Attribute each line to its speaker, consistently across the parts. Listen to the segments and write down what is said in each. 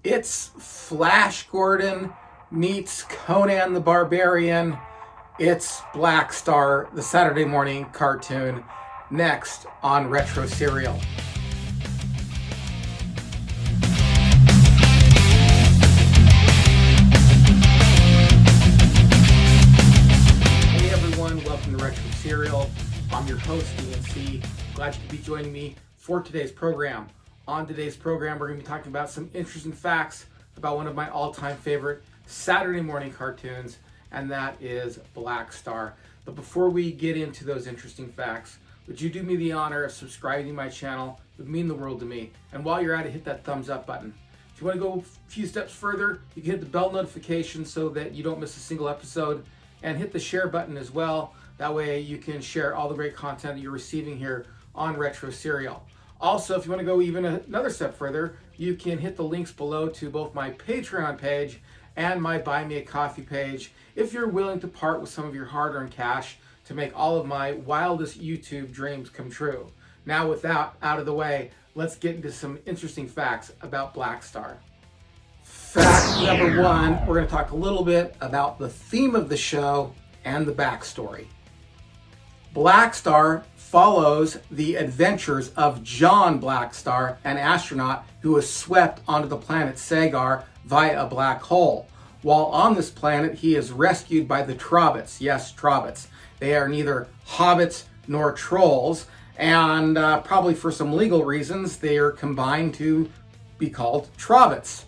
Speaker 1: It's Flash Gordon meets Conan the Barbarian. It's Blackstar, the Saturday morning cartoon, next on Retro Serial. Hey everyone, welcome to Retro Serial. I'm your host, DNC. Glad you could be joining me for today's program. On today's program, we're going to be talking about some interesting facts about one of my all-time favorite Saturday morning cartoons, and that is Blackstar. But before we get into those interesting facts, would you do me the honor of subscribing to my channel? It would mean the world to me. And while you're at it, hit that thumbs up button. If you want to go a few steps further, you can hit the bell notification so that you don't miss a single episode, and hit the share button as well. That way you can share all the great content that you're receiving here on Retro Serial. Also, if you want to go even another step further, you can hit the links below to both my Patreon page and my Buy Me a Coffee page if you're willing to part with some of your hard-earned cash to make all of my wildest YouTube dreams come true. Now, with that out of the way, let's get into some interesting facts about Blackstar. Fact number one, we're going to talk a little bit about the theme of the show and the backstory. Blackstar follows the adventures of John Blackstar, an astronaut who was swept onto the planet Sagar via a black hole. While on this planet, he is rescued by the Trobbits. Yes, Trobbits. They are neither hobbits nor trolls, and probably for some legal reasons, they are combined to be called Trobbits.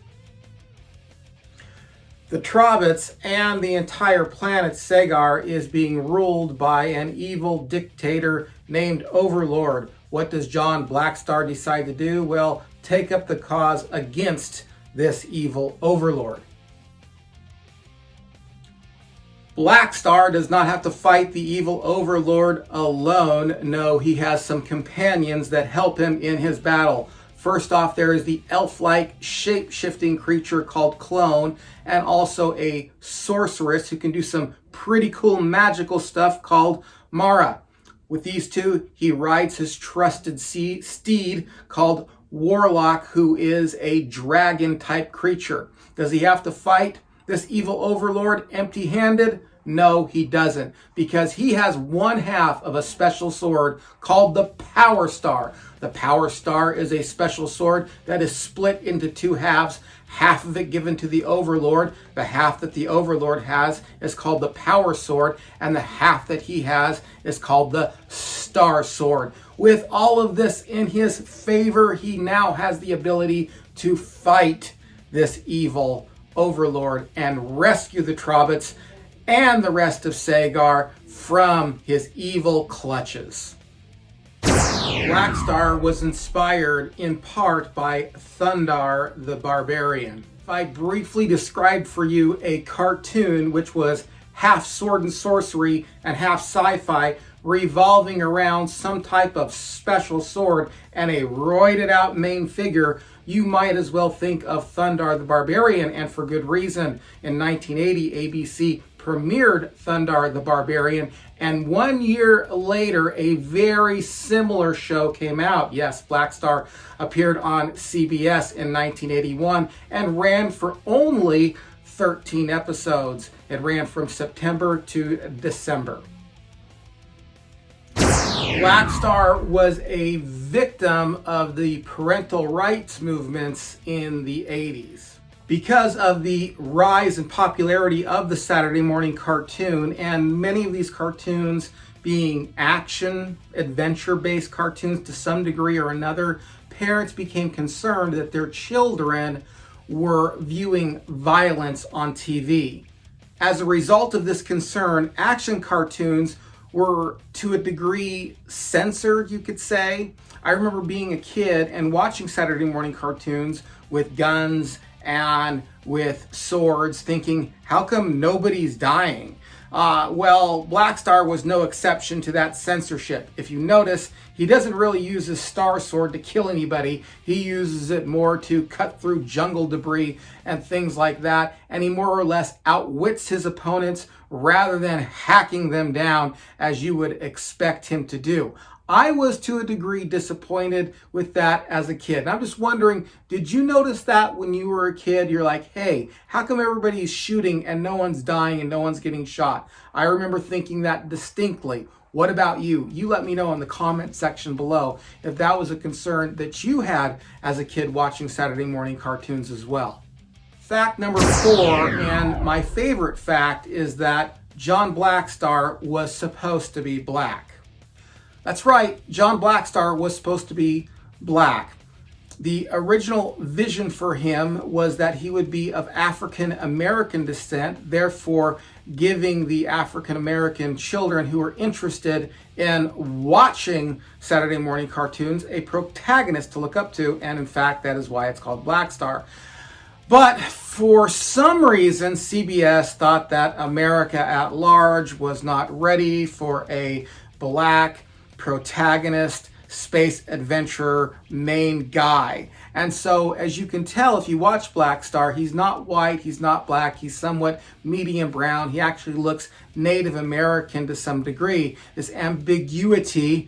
Speaker 1: The Trobbits and the entire planet Sagar is being ruled by an evil dictator named Overlord. What does John Blackstar decide to do? Well, take up the cause against this evil Overlord. Blackstar does not have to fight the evil Overlord alone. No, he has some companions that help him in his battle. First off, there is the elf-like shape-shifting creature called Clone, and also a sorceress who can do some pretty cool magical stuff called Mara. With these two, he rides his trusted steed called Warlock, who is a dragon-type creature. Does he have to fight this evil overlord empty-handed? No, he doesn't, because he has one half of a special sword called the Power Star. The Power Star is a special sword that is split into two halves, half of it given to the Overlord. The half that the Overlord has is called the Power Sword, and the half that he has is called the Star Sword. With all of this in his favor, he now has the ability to fight this evil Overlord and rescue the Trobbits and the rest of Sagar from his evil clutches. Blackstar was inspired in part by Thundar the Barbarian. If I briefly described for you a cartoon which was half sword and sorcery and half sci-fi, revolving around some type of special sword and a roided out main figure, you might as well think of Thundar the Barbarian, and for good reason. In 1980, ABC premiered Thundar the Barbarian, and 1 year later, a very similar show came out. Yes, Blackstar appeared on CBS in 1981 and ran for only 13 episodes. It ran from September to December. Blackstar was a victim of the parental rights movements in the 80s. Because of the rise in popularity of the Saturday morning cartoon, and many of these cartoons being action, adventure-based cartoons to some degree or another, parents became concerned that their children were viewing violence on TV. As a result of this concern, action cartoons were to a degree censored, you could say. I remember being a kid and watching Saturday morning cartoons with guns and with swords, thinking, how come nobody's dying? Well, Blackstar was no exception to that censorship. If you notice, He doesn't really use his star sword to kill anybody. He uses it more to cut through jungle debris and things like that. And he more or less outwits his opponents rather than hacking them down as you would expect him to do. I was to a degree disappointed with that as a kid. And I'm just wondering, did you notice that when you were a kid? You're like, hey, how come everybody's shooting and no one's dying and no one's getting shot? I remember thinking that distinctly. What about you? You let me know in the comment section below if that was a concern that you had as a kid watching Saturday morning cartoons as well. Fact number 4, and my favorite fact, is that John Blackstar was supposed to be black. That's right, John Blackstar was supposed to be black. The original vision for him was that he would be of African American descent, therefore giving the African American children who are interested in watching Saturday morning cartoons a protagonist to look up to, and in fact that is why it's called Blackstar. But for some reason, CBS thought that America at large was not ready for a black protagonist, space adventurer, main guy. And so, as you can tell, if you watch Blackstar, he's not white, he's not black, he's somewhat medium brown. He actually looks Native American to some degree. This ambiguity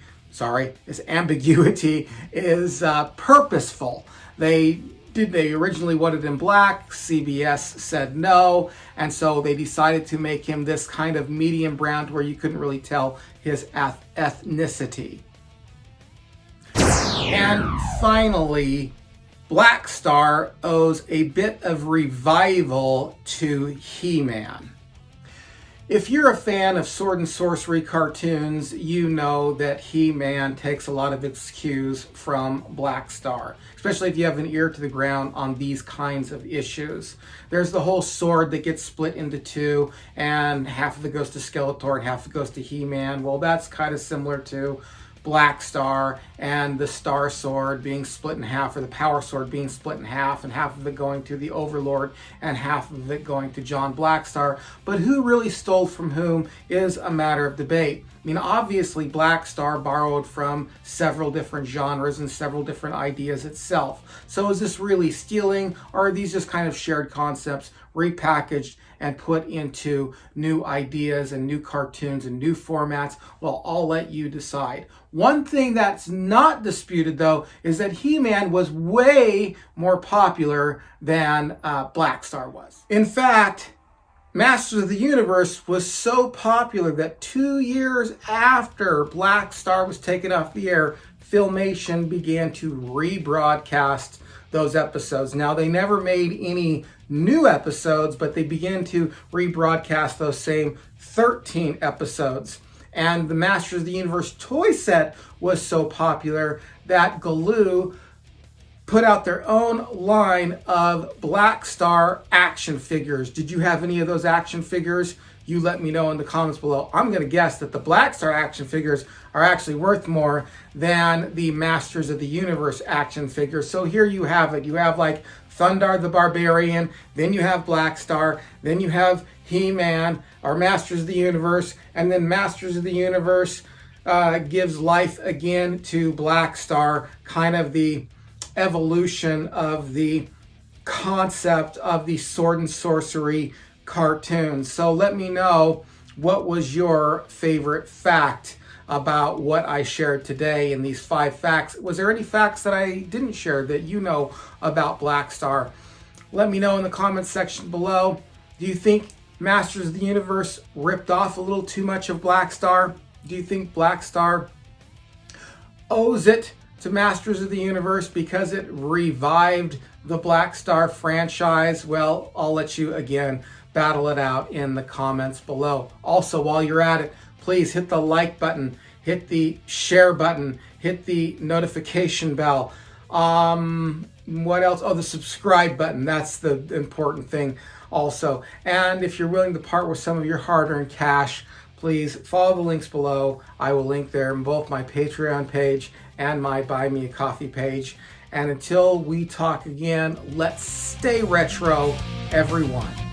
Speaker 1: is purposeful. They originally wanted him black. CBS said no, and so they decided to make him this kind of medium brown to where you couldn't really tell his ethnicity. And finally, Blackstar owes a bit of revival to He-Man. If you're a fan of sword and sorcery cartoons, you know that He-Man takes a lot of its cues from Blackstar, especially if you have an ear to the ground on these kinds of issues. There's the whole sword that gets split into two, and half of it goes to Skeletor and half of it goes to He-Man. Well, that's kind of similar to Blackstar and the Star Sword being split in half, or the Power Sword being split in half, and half of it going to the Overlord and half of it going to John Blackstar. But who really stole from whom is a matter of debate. I mean, obviously Blackstar borrowed from several different genres and several different ideas itself. So is this really stealing, or are these just kind of shared concepts repackaged and put into new ideas and new cartoons and new formats? Well, I'll let you decide. One thing that's not disputed, though, is that He-Man was way more popular than Blackstar was. In fact, Masters of the Universe was so popular that 2 years after Blackstar was taken off the air, Filmation began to rebroadcast those episodes. Now, they never made any new episodes, but they began to rebroadcast those same 13 episodes. And the Masters of the Universe toy set was so popular that Galoob put out their own line of Blackstar action figures. Did you have any of those action figures? You let me know in the comments below. I'm going to guess that the Blackstar action figures are actually worth more than the Masters of the Universe action figures. So here you have it. You have like Thundar the Barbarian, then you have Blackstar, then you have He-Man, or Masters of the Universe, and then Masters of the Universe gives life again to Blackstar, kind of the evolution of the concept of the sword and sorcery cartoons. So let me know, what was your favorite fact about what I shared today in these 5 facts? Was there any facts that I didn't share that you know about Blackstar? Let me know in the comments section below. Do you think Masters of the Universe ripped off a little too much of Blackstar? Do you think Blackstar owes it to Masters of the Universe because it revived the Blackstar franchise? Well, I'll let you again battle it out in the comments below. Also, while you're at it, please hit the like button, hit the share button, hit the notification bell. What else? Oh, the subscribe button. That's the important thing also. And if you're willing to part with some of your hard-earned cash, please follow the links below. I will link there in both my Patreon page and my Buy Me a Coffee page. And until we talk again, let's stay retro, everyone.